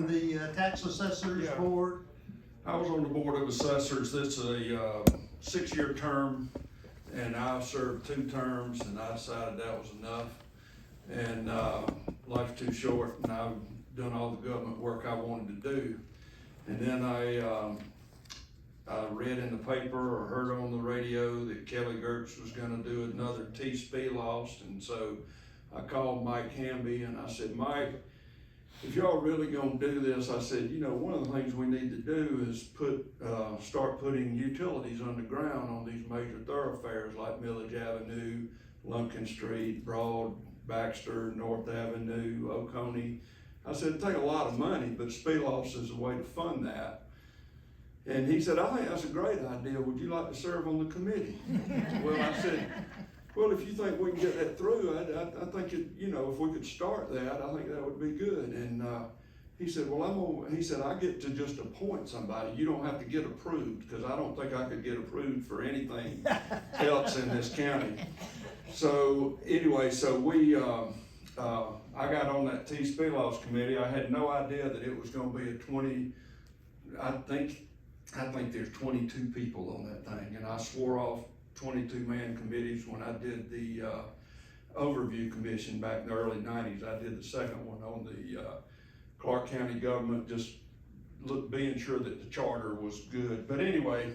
on the Tax Assessors Board? I was on the Board of Assessors. This is a 6-year term, and I served 2 terms, and I decided that was enough. And life's too short, and I've done all the government work I wanted to do. And then I read in the paper or heard on the radio that Kelly Gertz was gonna do another T-Spee-Lost, and so I called Mike Hamby and I said, Mike, if y'all really gonna do this, I said, you know, one of the things we need to do is start putting utilities underground on these major thoroughfares like Millage Avenue, Lumpkin Street, Broad, Baxter, North Avenue, Oconee. I said, it'd take a lot of money, but Spee-Lost is a way to fund that. And he said, I think that's a great idea. Would you like to serve on the committee? Well, I said, well, if you think we can get that through, I think you know, if we could start that, I think that would be good. And he said, well, he said, I get to just appoint somebody. You don't have to get approved, because I don't think I could get approved for anything else in this county. So anyway, so I got on that T-Spee-Lost committee. I had no idea that it was gonna be a 20, I think there's 22 people on that thing, and I swore off 22-man committees when I did the overview commission back in the early 90s. I did the second one on the Clarke County government, just being sure that the charter was good. But anyway,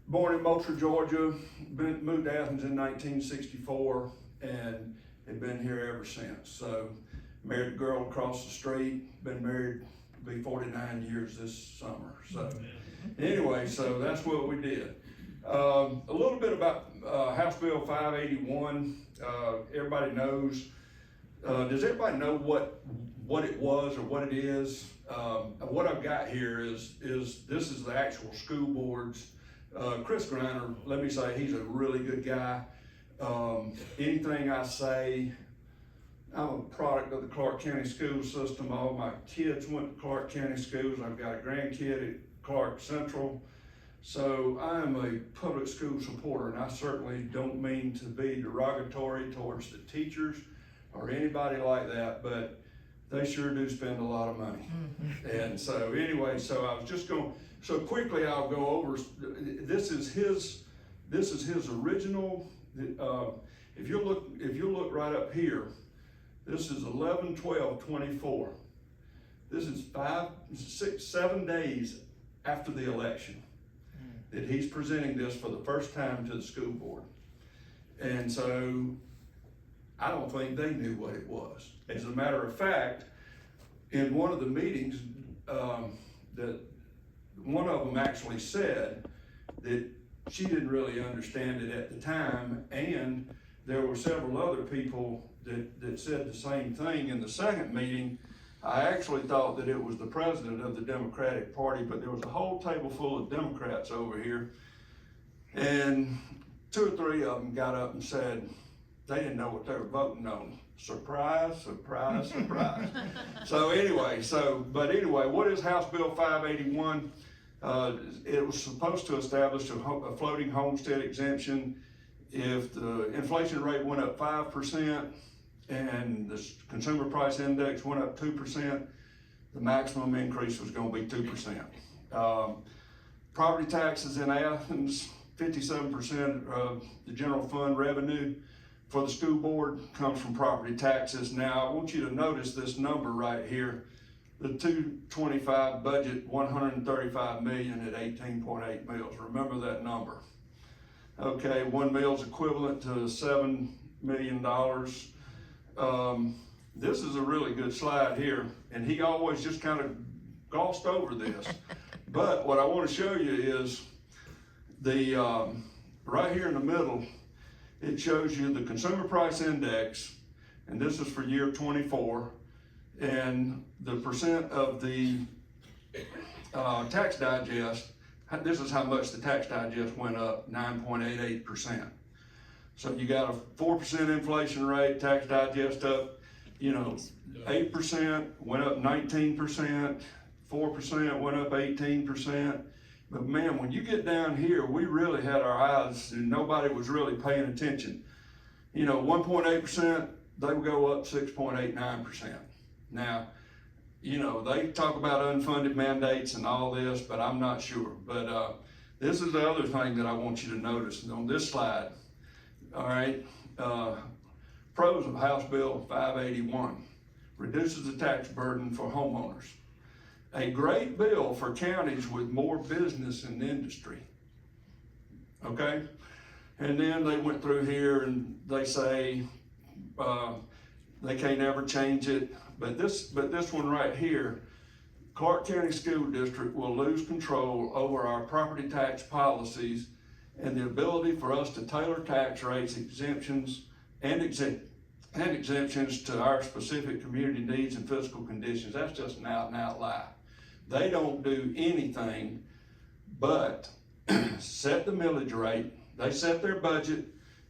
born in Moultrie, Georgia, moved to Athens in 1964, and had been here ever since. So married a girl across the street, been married, be 49 years this summer. So anyway, so that's what we did. A little bit about House Bill 581. Everybody knows. Does everybody know what it was or what it is? What I've got here is this is the actual school boards. Chris Griner, let me say, he's a really good guy. Anything I say, I'm a product of the Clarke County school system. All my kids went to Clarke County schools. I've got a grandkid at Clarke Central. So I am a public school supporter, and I certainly don't mean to be derogatory towards the teachers or anybody like that, but they sure do spend a lot of money. And so anyway, so I was just going, so quickly I'll go over, this is his original, if you look right up here, this is 11/12/24. This is 5, 6, 7 days after the election that he's presenting this for the first time to the school board. And so I don't think they knew what it was. As a matter of fact, in one of the meetings, that one of them actually said that she didn't really understand it at the time, and there were several other people that said the same thing. In the second meeting, I actually thought that it was the president of the Democratic Party, but there was a whole table full of Democrats over here, and 2 or 3 of them got up and said they didn't know what they were voting on. Surprise, surprise, surprise. So anyway, but anyway, what is House Bill 581? It was supposed to establish a floating homestead exemption if the inflation rate went up 5%, and the consumer price index went up 2%, the maximum increase was going to be 2%. Property taxes in Athens, 57% of the general fund revenue for the school board comes from property taxes. Now, I want you to notice this number right here. The 225 budget, 135 million at 18.8 mils. Remember that number. Okay, 1 mil is equivalent to $7 million. This is a really good slide here, and he always just kind of glossed over this. But what I want to show you is the right here in the middle, it shows you the consumer price index, and this is for year 24, and the percent of the tax digest. This is how much the tax digest went up, 9.88%. So you got a 4% inflation rate, tax digest up, 8%, went up 19%, 4% went up 18%. But man, when you get down here, we really had our eyes and nobody was really paying attention. 1.8%, they would go up 6.89%. Now, you know, they talk about unfunded mandates and all this, but I'm not sure. But this is the other thing that I want you to notice on this slide. All right, pros of House Bill 581, reduces the tax burden for homeowners. A great bill for counties with more business and industry. Okay, and then they went through here and they say they can't ever change it. But this one right here, Clarke County School District will lose control over our property tax policies and the ability for us to tailor tax rates, exemptions, and exemptions to our specific community needs and fiscal conditions. That's just an out and out lie. They don't do anything but set the millage rate. They set their budget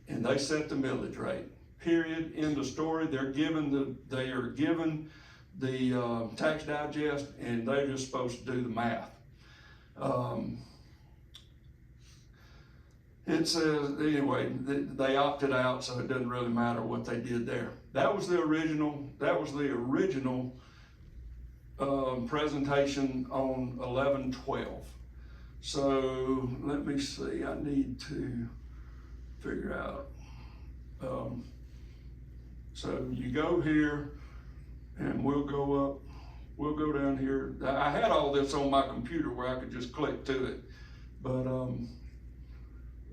and they set the millage rate. Period. End of story. They are given the tax digest, and they're just supposed to do the math. It says anyway they opted out, so it doesn't really matter what they did there. That was the original. Presentation on 11/12. So let me see. I need to figure out. So you go here, and we'll go up. We'll go down here. I had all this on my computer where I could just click to it, but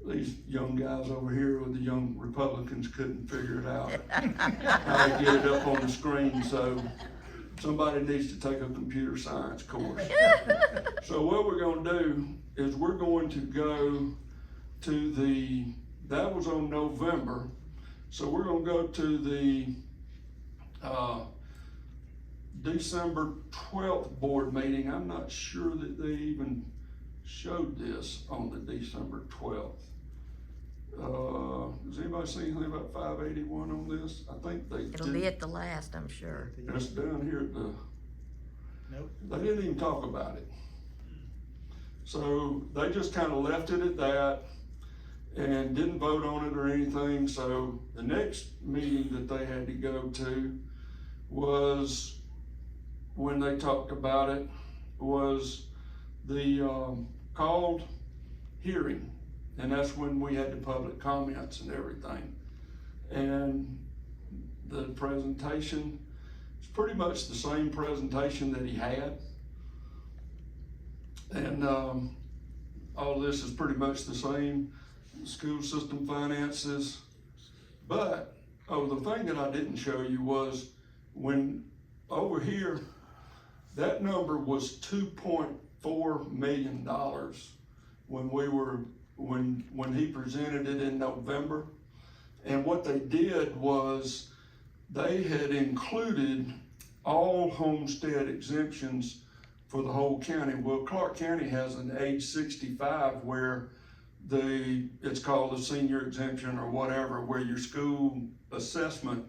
these young guys over here with the young Republicans couldn't figure it out how to get it up on the screen. So somebody needs to take a computer science course. So what we're going to do is we're going to go to that was on November. So we're going to go to the December 12th board meeting. I'm not sure that they even showed this on the December 12th. Does anybody see anything about 581 on this? I think they It'll be at the last, I'm sure. It's down here at the, Nope. they didn't even talk about it. So they just kind of left it at that and didn't vote on it or anything. So the next meeting that they had to go to was, when they talked about it, was the called hearing. And that's when we had the public comments and everything. And the presentation is pretty much the same presentation that he had. And all this is pretty much the same. School system finances. But, the thing that I didn't show you was when over here, that number was $2.4 million when he presented it in November. And what they did was they had included all homestead exemptions for the whole county. Well, Clarke County has an age 65 where it's called a senior exemption or whatever, where your school assessment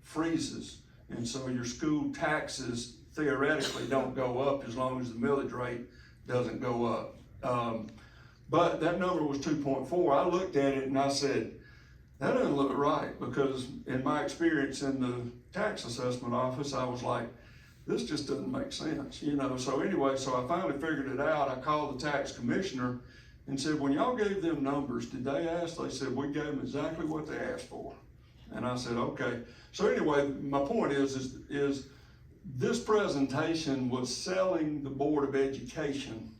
freezes. And so your school taxes theoretically don't go up as long as the millage rate doesn't go up. But that number was 2.4. I looked at it and I said, that doesn't look right, because in my experience in the tax assessment office, I was like, this just doesn't make sense, you know? So anyway, so I finally figured it out. I called the tax commissioner and said, when y'all gave them numbers, did they ask? They said, we gave them exactly what they asked for. And I said, okay. So anyway, my point is this presentation was selling the Board of Education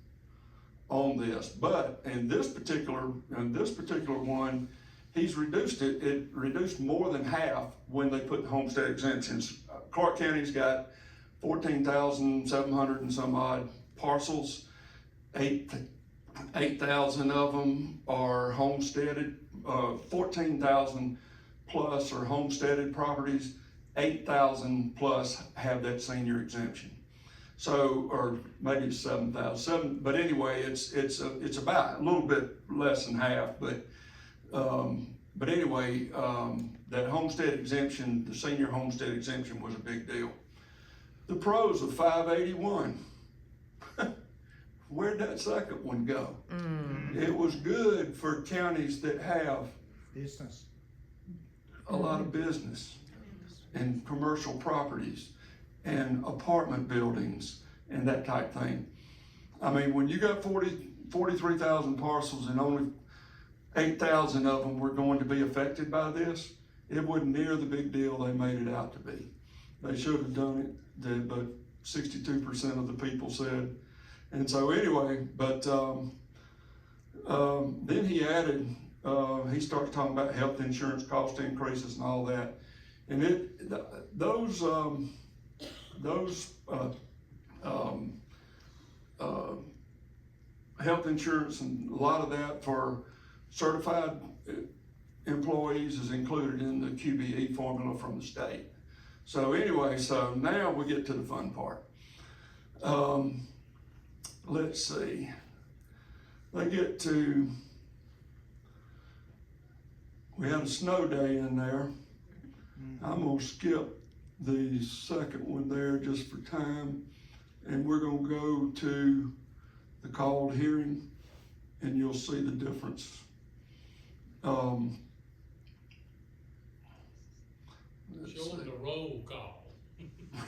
on this, but in this particular one, he's reduced it. It reduced more than half when they put the homestead exemptions. Clarke County's got 14,700 and some odd parcels. 8,000 of them are homesteaded. 14,000 plus are homesteaded properties. 8,000 plus have that senior exemption. So, or maybe 7,000. But anyway, it's about a little bit less than half. But anyway, that homestead exemption, the senior homestead exemption, was a big deal. The pros of 581. Where'd that second one go? It was good for counties that have Business. a lot of business and commercial properties. and apartment buildings and that type thing. I mean, when you got 43,000 parcels and only 8,000 of them were going to be affected by this, it wasn't near the big deal they made it out to be. They should have done it, but 62% of the people said. And so anyway, but then he added, he started talking about health insurance cost increases and all that. And those health insurance and a lot of that for certified employees is included in the QBE formula from the state. So anyway, so now we get to the fun part. Let's see. They get to, we had a snow day in there. I'm gonna skip the second one there just for time. And we're gonna go to the called hearing and you'll see the difference. Showing the roll call.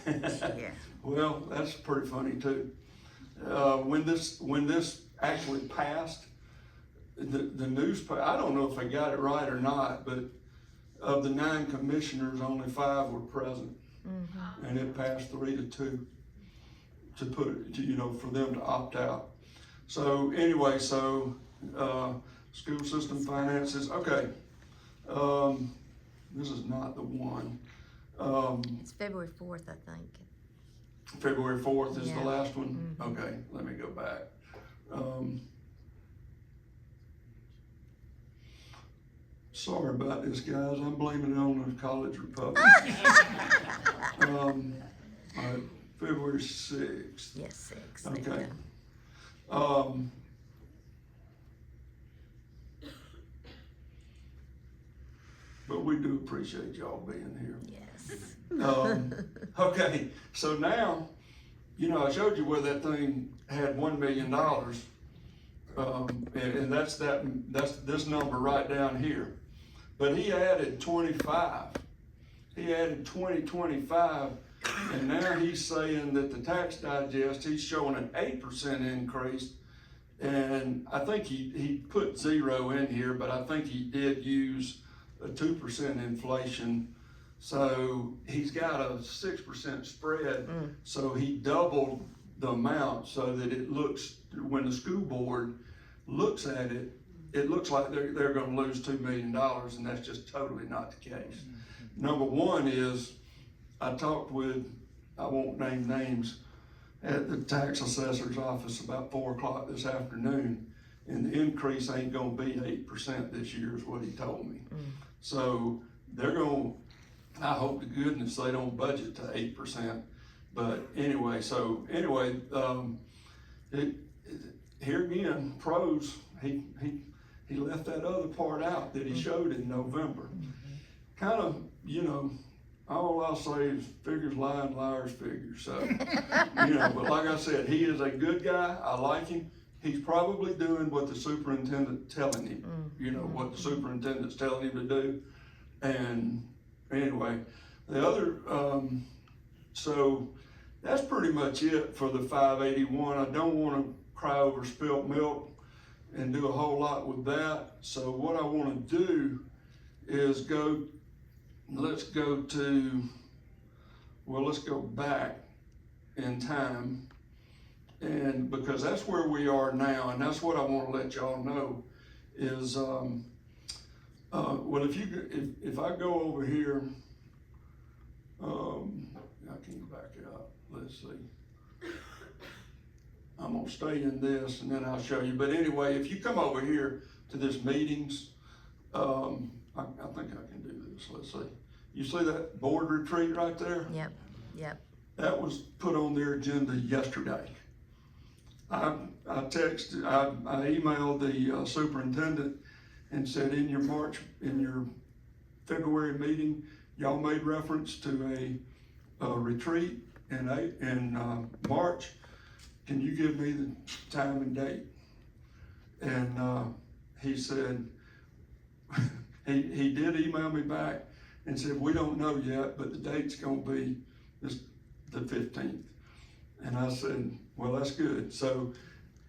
Yeah. Well, that's pretty funny too. When this actually passed, the newspaper, I don't know if I got it right or not, but of the 9 commissioners, only 5 were present. Mm-hmm. And it passed 3-2 to put it, for them to opt out. So anyway, so school system finances, okay. This is not the one. It's February 4th, I think. February 4th is the Yeah. last one? Mm-hmm. Okay, let me go back. Sorry about this, guys. I'm blaming it on the College Republic. All right, February 6th. Yes, 6. Okay. But we do appreciate y'all being here. Yes. Okay, so now, I showed you where that thing had $1 million. And that's this number right down here. But he added 25. He added 2025, and now he's saying that the tax digest, he's showing an 8% increase. And I think he put 0 in here, but I think he did use a 2% inflation. So he's got a 6% spread. So he doubled the amount so that it looks, when the school board looks at it, it looks like they're gonna lose $2 million, and that's just totally not the case. Number one is, I talked with, I won't name names, at the tax assessor's office about 4 o'clock this afternoon, and the increase ain't gonna be 8% this year is what he told me. So they're gonna, I hope to goodness they don't budget to 8%. But anyway, here again, pros, he left that other part out that he showed in November. Kind of, all I'll say is figures lie and liars figure. So, but like I said, he is a good guy. I like him. He's probably doing what the superintendent telling him, what the superintendent's telling him to do. And anyway, the other, so that's pretty much it for the 581. I don't want to cry over spilt milk and do a whole lot with that. So what I want to do is let's go back in time, and because that's where we are now, and that's what I want to let y'all know is, well, if I go over here, I can back it up, let's see. I'm gonna stay in this and then I'll show you. But anyway, if you come over here to this meetings, I think I can do this. Let's see. You see that board retreat right there? Yep. That was put on their agenda yesterday. I emailed the superintendent and said in your February meeting, y'all made reference to a retreat in March. Can you give me the time and date? And he said, he did email me back and said, we don't know yet, but the date's gonna be this the 15th. And I said, well, that's good. So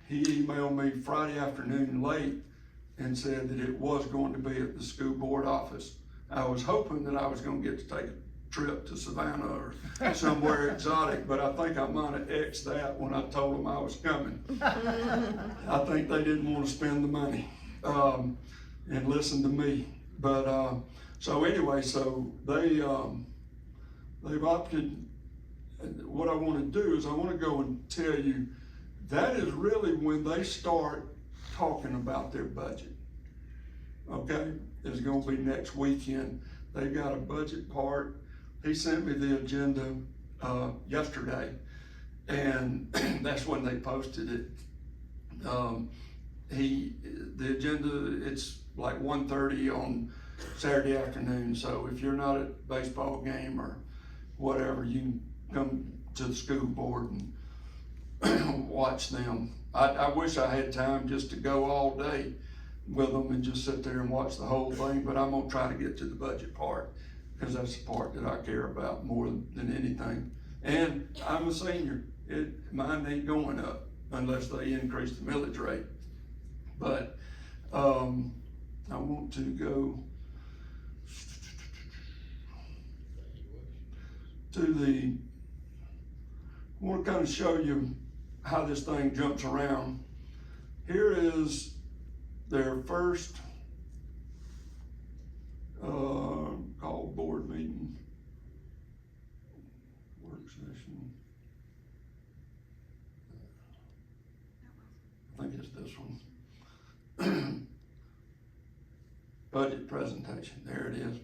he emailed me Friday afternoon late and said that it was going to be at the school board office. I was hoping that I was gonna get to take a trip to Savannah or somewhere exotic, but I think I might have X'd that when I told them I was coming. I think they didn't want to spend the money and listen to me. But so anyway, so they've opted. What I want to do is I want to go and tell you that is really when they start talking about their budget. Okay, it's going to be next weekend. They've got a budget part. He sent me the agenda yesterday, and that's when they posted it. The agenda, it's like 1:30 on Saturday afternoon. So if you're not at a baseball game or whatever, you can come to the school board and watch them. I wish I had time just to go all day with them and just sit there and watch the whole thing, but I'm gonna try to get to the budget part, because that's the part that I care about more than anything. And I'm a senior, mine ain't going up unless they increase the millage rate. But I want to go to I want to kind of show you how this thing jumps around. Here is their first called board meeting, work session. I think it's this one. Budget presentation, there it is.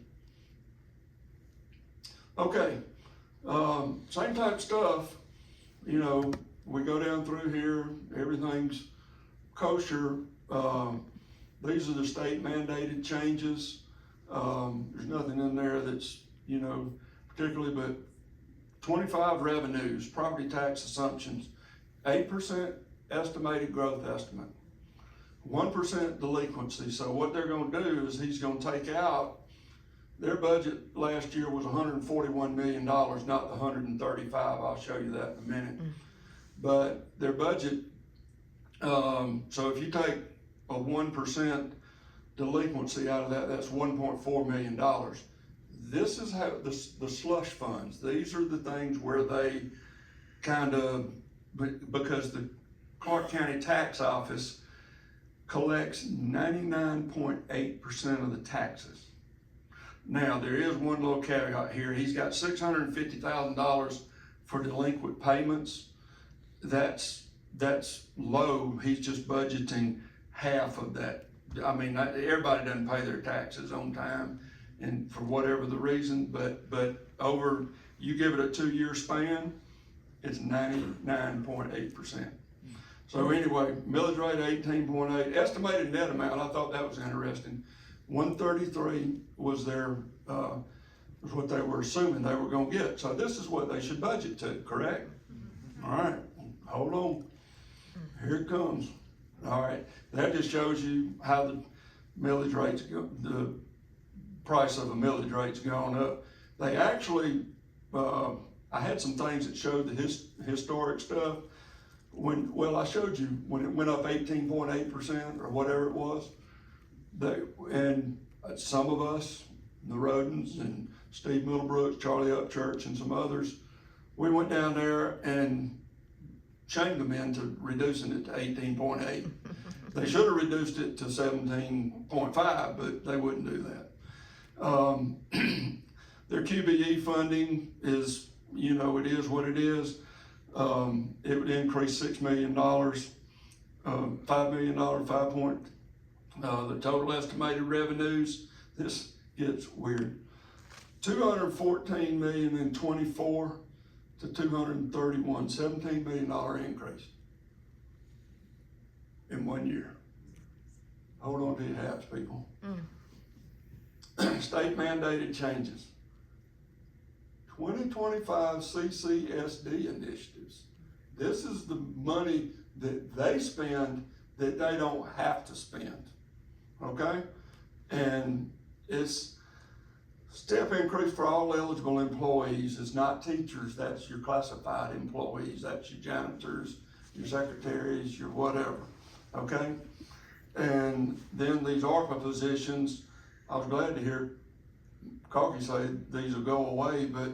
Okay, same type stuff. You know, we go down through here, everything's kosher. These are the state mandated changes. There's nothing in there that's, you know, particularly, but 25 revenues, property tax assumptions, 8% estimated growth estimate, 1% delinquency. So what they're gonna do is he's gonna take out, their budget last year was $141 million, not the 135. I'll show you that in a minute. But their budget, so if you take a 1% delinquency out of that, that's $1.4 million. This is how the slush funds, these are the things where they kind of, because the Clarke County Tax Office collects 99.8% of the taxes. Now, there is one little caveat here. He's got $650,000 for delinquent payments. That's low. He's just budgeting half of that. I mean, everybody doesn't pay their taxes on time, and for whatever the reason, but over, you give it a 2-year span, it's 99.8%. So anyway, millage rate 18.8, estimated net amount, I thought that was interesting. 133 was their, was what they were assuming they were gonna get. So this is what they should budget to, correct? All right, hold on, here it comes. All right, that just shows you how the millage rates go, the price of a millage rate's gone up. They actually, I had some things that showed the historic stuff. I showed you when it went up 18.8% or whatever it was. And some of us, the Rodens and Steve Middlebrooks, Charlie Upchurch, and some others, we went down there and shamed them into reducing it to 18.8. They should have reduced it to 17.5, but they wouldn't do that. Their QBE funding is, you know, it is what it is. It would increase $6 million, $5 million, the total estimated revenues, this gets weird. 214 million in 24 to 231, $17 million increase in 1 year. Hold on to your hats, people. State mandated changes. 2025 CCSD initiatives. This is the money that they spend that they don't have to spend, okay? And it's Step increase for all eligible employees is not teachers, that's your classified employees, that's your janitors, your secretaries, your whatever, okay? And then these ARPA positions, I was glad to hear Clarke say these will go away, but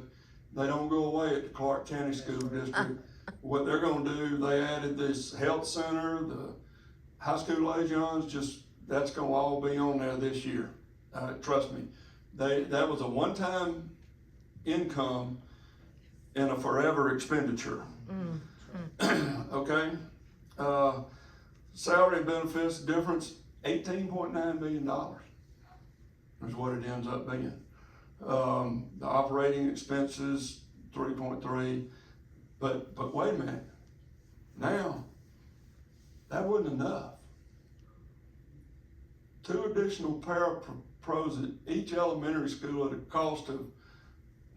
they don't go away at the Clarke County School District. What they're gonna do, they added this health center, the high school liaisons, that's gonna all be on there this year. Trust me, that was a one-time income and a forever expenditure. Okay? Salary and benefits difference, $18.9 million is what it ends up being. The operating expenses, 3.3, but wait a minute. Now, that wasn't enough. 2 additional parapros at each elementary school at a cost of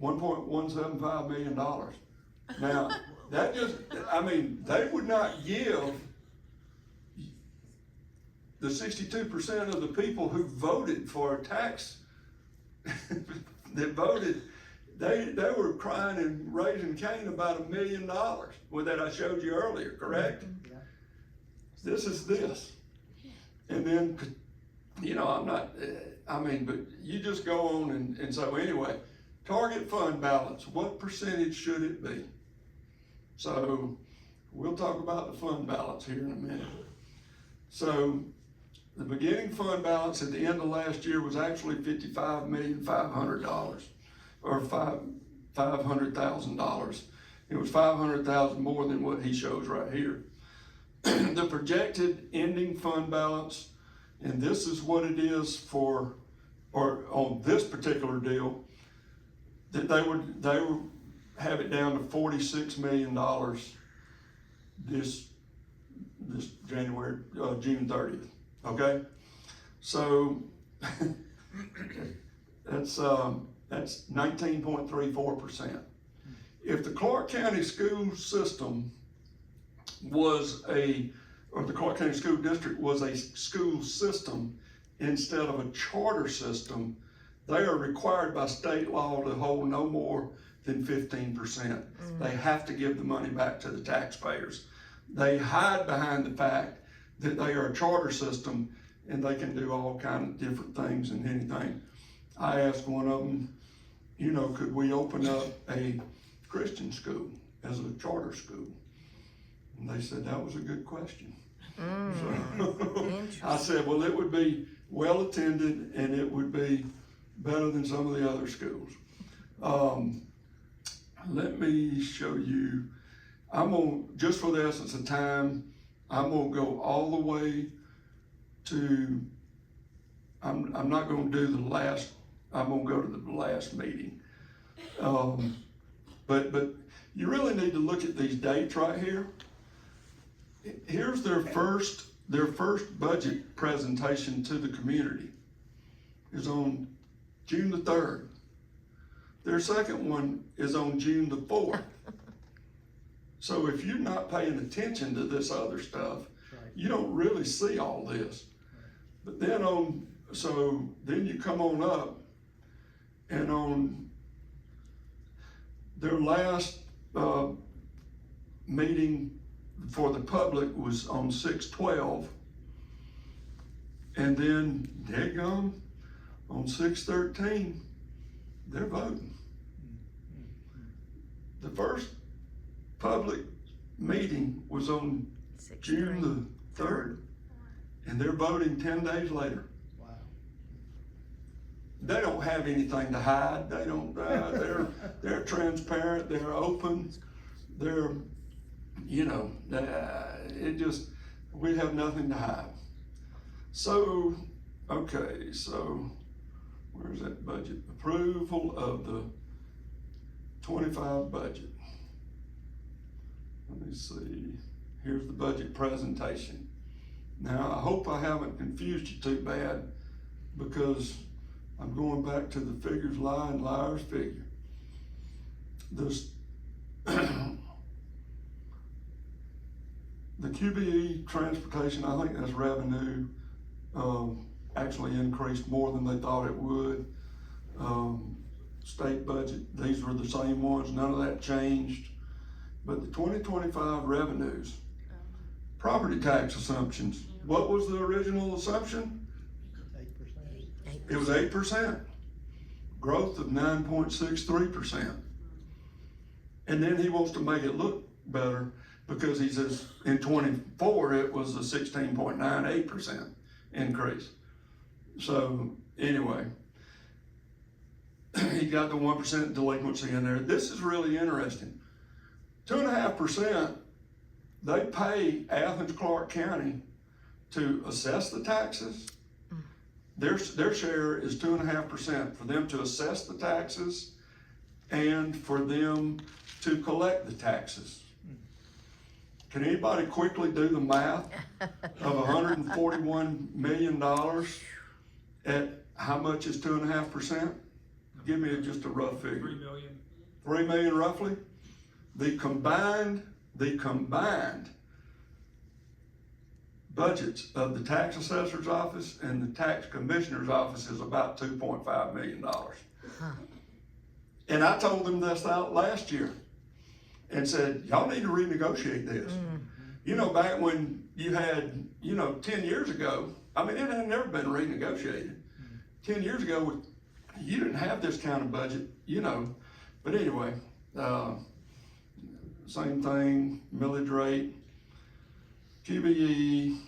$1.175 million. Now, that just, I mean, they would not give the 62% of the people who voted for a tax that voted, they were crying and raising Cain about $1 million with that I showed you earlier, correct? Yeah. This is this. And then, you know, I'm not, I mean, but you just go on and so anyway, target fund balance, what percentage should it be? So we'll talk about the fund balance here in a minute. So the beginning fund balance at the end of last year was actually $55,500,000 or $500,000. It was $500,000 more than what he shows right here. The projected ending fund balance, and this is what it is for, or on this particular deal, that they would have it down to $46 million this January, June 30th. Okay, so that's 19.34%. If the Clarke County School System was the Clarke County School District was a school system instead of a charter system, they are required by state law to hold no more than 15%. They have to give the money back to the taxpayers. They hide behind the fact that they are a charter system and they can do all kinds of different things and anything. I asked one of them, you know, could we open up a Christian school as a charter school? And they said that was a good question. So I said, well, it would be well attended and it would be better than some of the other schools. Let me show you. I'm gonna, just for the essence of time, I'm gonna go all the way to, I'm not gonna do the last, I'm gonna go to the last meeting. But you really need to look at these dates right here. Here's their first budget presentation to the community is on June the 3rd. Their second one is on June the 4th. So if you're not paying attention to this other stuff, you don't really see all this. But then then you come on up and on their last meeting for the public was on 6/12. And then daggone, on 6/13, they're voting. The first public meeting was on June the 3rd, and they're voting 10 days later. Wow. They don't have anything to hide. They don't, they're transparent, they're open, they're, you know, we have nothing to hide. So, okay, so where's that budget? Approval of the 25 budget. Let me see, here's the budget presentation. Now, I hope I haven't confused you too bad because I'm going back to the figures lie and liars figure. This, the QBE transportation, I think that's revenue, actually increased more than they thought it would. state budget. These were the same ones, none of that changed. But the 2025 revenues, property tax assumptions, what was the original assumption? 8%. It was 8%. Growth of 9.63%. And then he wants to make it look better because he says in 24 it was a 16.98% increase. So anyway, he got the 1% delinquency in there. This is really interesting. 2.5%, they pay Athens, Clarke County to assess the taxes. Their share is 2.5% for them to assess the taxes and for them to collect the taxes. Can anybody quickly do the math of $141 million at how much is 2.5%? Give me just a rough figure. 3 million. 3 million roughly. The combined budgets of the tax assessor's office and the tax commissioner's office is about $2.5 million. And I told them this out last year and said, y'all need to renegotiate this. You know, back when you had, 10 years ago, I mean, it had never been renegotiated. 10 years ago, you didn't have this kind of budget, but anyway, same thing, millage rate, QBE,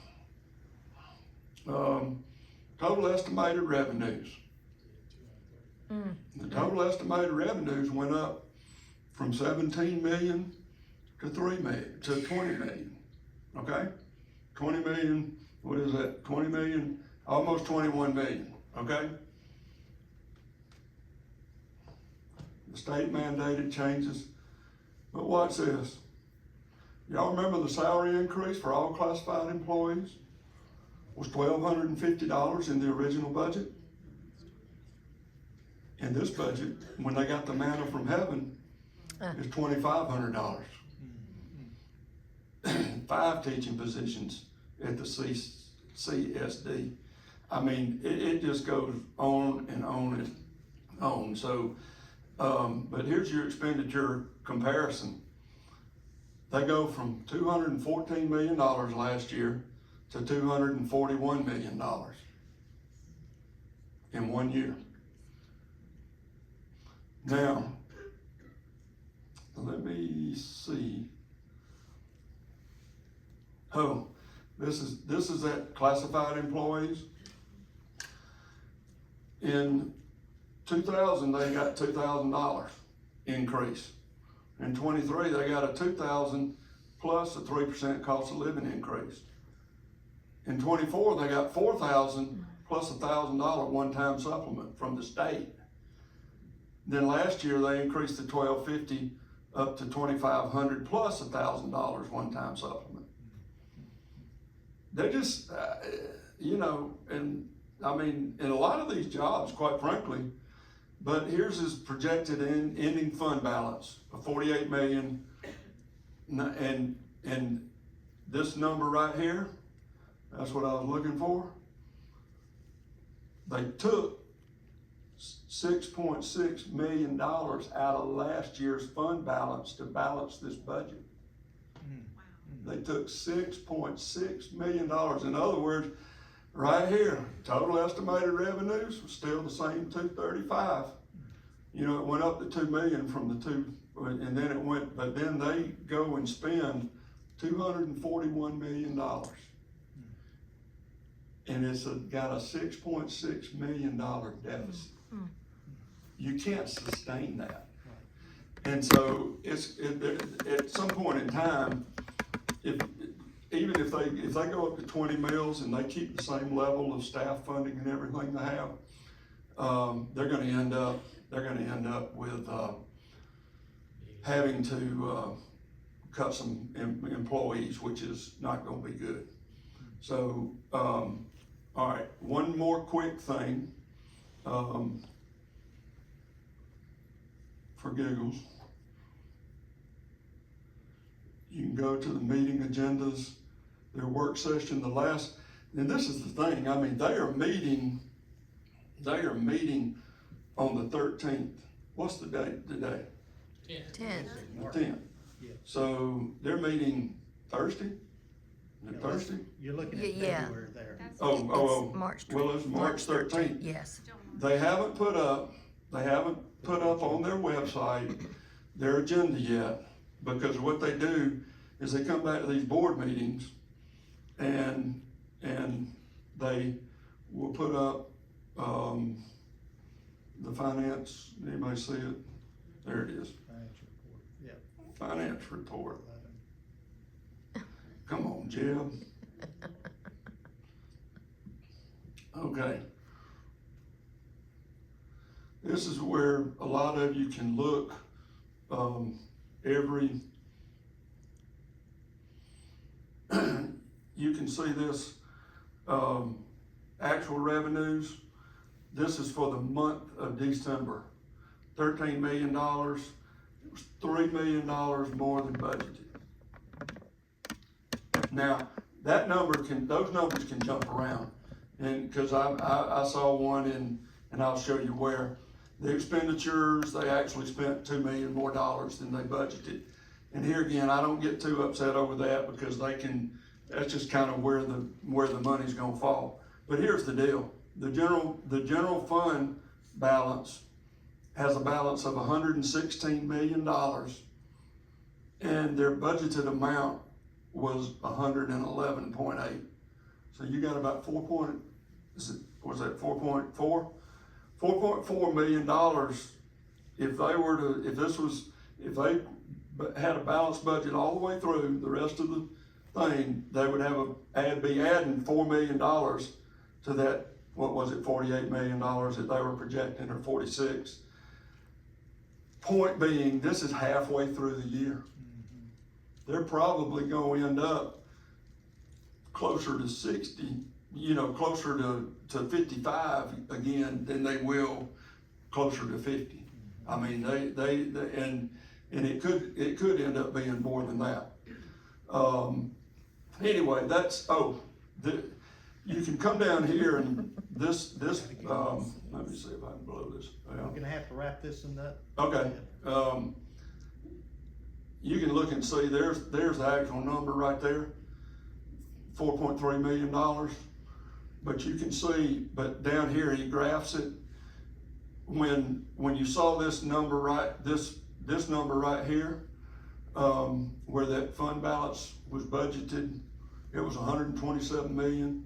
total estimated revenues. The total estimated revenues went up from 17 million to 3 million, to 20 million, okay? 20 million, what is that, 20 million, almost 21 million, okay? The state mandated changes, but watch this. Y'all remember the salary increase for all classified employees was $1,250 in the original budget? In this budget, when they got the manna from heaven, is $2,500. 5 teaching positions at the CCSD. I mean, it just goes on and on and on. So, but here's your expenditure comparison. They go from $214 million last year to $241 million in 1 year. Now, let me see. Oh, this is that classified employees. In 2000, they got $2,000 increase. In 23, they got a $2,000 plus a 3% cost of living increase. In 24, they got $4,000 plus a $1,000 one-time supplement from the state. Then last year, they increased the $1,250 up to $2,500 plus a $1,000 one-time supplement. They're just, and I mean, in a lot of these jobs, quite frankly, but here's his projected ending fund balance of 48 million, and this number right here, that's what I was looking for. They took $6.6 million out of last year's fund balance to balance this budget. They took $6.6 million. In other words, right here, total estimated revenues was still the same 235. It went up to 2 million from the 2, and then it went, but then they go and spend $241 million. And it's got a $6.6 million deficit. You can't sustain that. And so at some point in time, even if they go up to 20 mills and they keep the same level of staff funding and everything they have, they're going to end up with having to cut some employees, which is not going to be good. So, all right, one more quick thing for giggles. You can go to the meeting agendas, their work session, and this is the thing, I mean, they are meeting on the 13th what's the date today? 10th. The 10th. Yeah. So they're meeting Thursday? Is it Thursday? You're looking Yeah, at yeah. February there. Oh, It's March well, it's March 13th. Yes. They haven't put up on their website their agenda yet, because what they do is they come back to these board meetings and they will put up, the finance, anybody see it? There it is, Financial report, yeah. finance report. 11. Come on, Jeb. Okay. This is where a lot of you can look, you can see this, actual revenues. This is for the month of December, $13 million. It was $3 million more than budgeted. Now, those numbers can jump around. And, cause I saw one and I'll show you where. The expenditures, they actually spent $2 million more than they budgeted. And here again, I don't get too upset over that, because that's just kind of where the money's gonna fall. But here's the deal. The general fund balance has a balance of $116 million, and their budgeted amount was 111.8. So you got about $4.4 million. If they had a balanced budget all the way through the rest of the thing, they would be adding $4 million to that, what was it, $48 million that they were projecting, or 46. Point being, this is halfway through the year. They're probably going to end up closer to 60, closer to 55 again than they will closer to 50. I mean, and it could end up being more than that. Anyway, you can come down here and this, let me see if I can blow this We're out. gonna have to wrap this in up. Okay, you can look and see, there's the actual number right there, $4.3 million. But you can see, but down here he graphs it. When you saw this number this number right here, where that fund balance was budgeted, it was 127 million,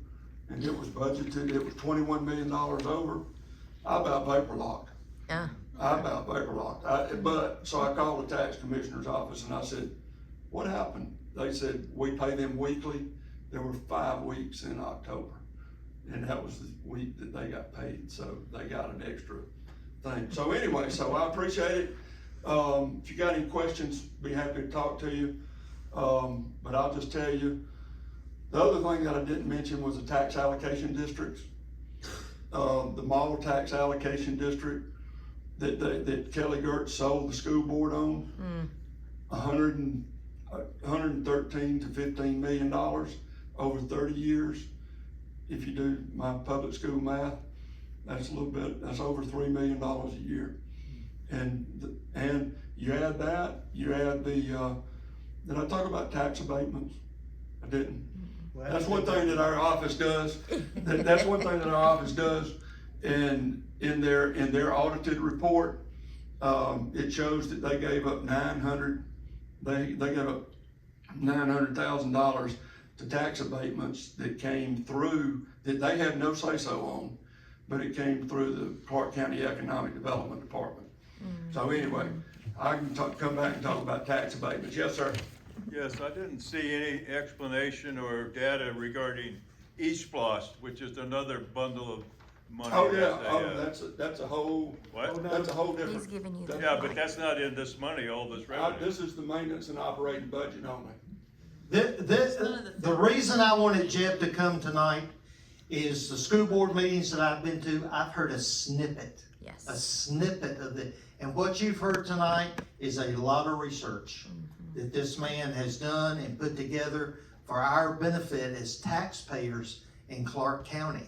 and it was budgeted, it was $21 million over. I about paper locked. So I called the tax commissioner's office and I said, what happened? They said, we pay them weekly. There were 5 weeks in October, and that was the week that they got paid, so they got an extra thing. So anyway, so I appreciate it. If you got any questions, be happy to talk to you. But I'll just tell you, the other thing that I didn't mention was the tax allocation districts. The model tax allocation district that Kelly Gertz sold the school board on, $113 to $15 million over 30 years. If you do my public school math, that's that's over $3 million a year. And you add that, you add the, did I talk about tax abatements? I didn't. Well, That's one thing that our office does. That's one thing that our office does. And in their audited report, it shows that they gave up they gave up $900,000 to tax abatements that came through, that they had no say-so on, but it came through the Clarke County Economic Development Department. So anyway, I can come back and talk about tax abatements. Yes, sir. Yes, I didn't see any explanation or data regarding eSplosh, which is another bundle of money. Oh, yeah, that they oh, have. that's a whole, What? that's a whole different. He's giving you the. Yeah, but that's not in this money, all this revenue. This is the maintenance and operating budget only. The reason I wanted Jeb to come tonight is the school board meetings that I've been to, I've heard a snippet. Yes. A snippet of it. And what you've heard tonight is a lot of research that this man has done and put together for our benefit as taxpayers in Clarke County.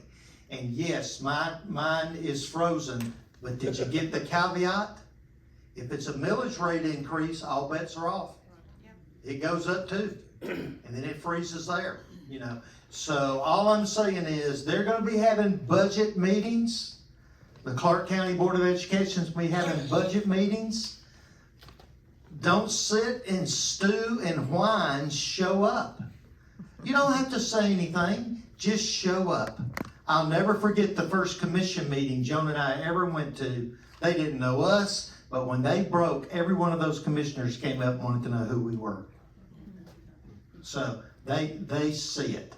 And yes, mine is frozen, but did you get the caveat? If it's a millage rate increase, all bets are off. It goes up too, and then it freezes there, you know. So all I'm saying is, they're gonna be having budget meetings. The Clarke County Board of Education's gonna be having budget meetings. Don't sit and stew and whine, show up. You don't have to say anything, just show up. I'll never forget the first commission meeting Joan and I ever went to. They didn't know us, but when they broke, every one of those commissioners came up and wanted to know who we were. So they see it.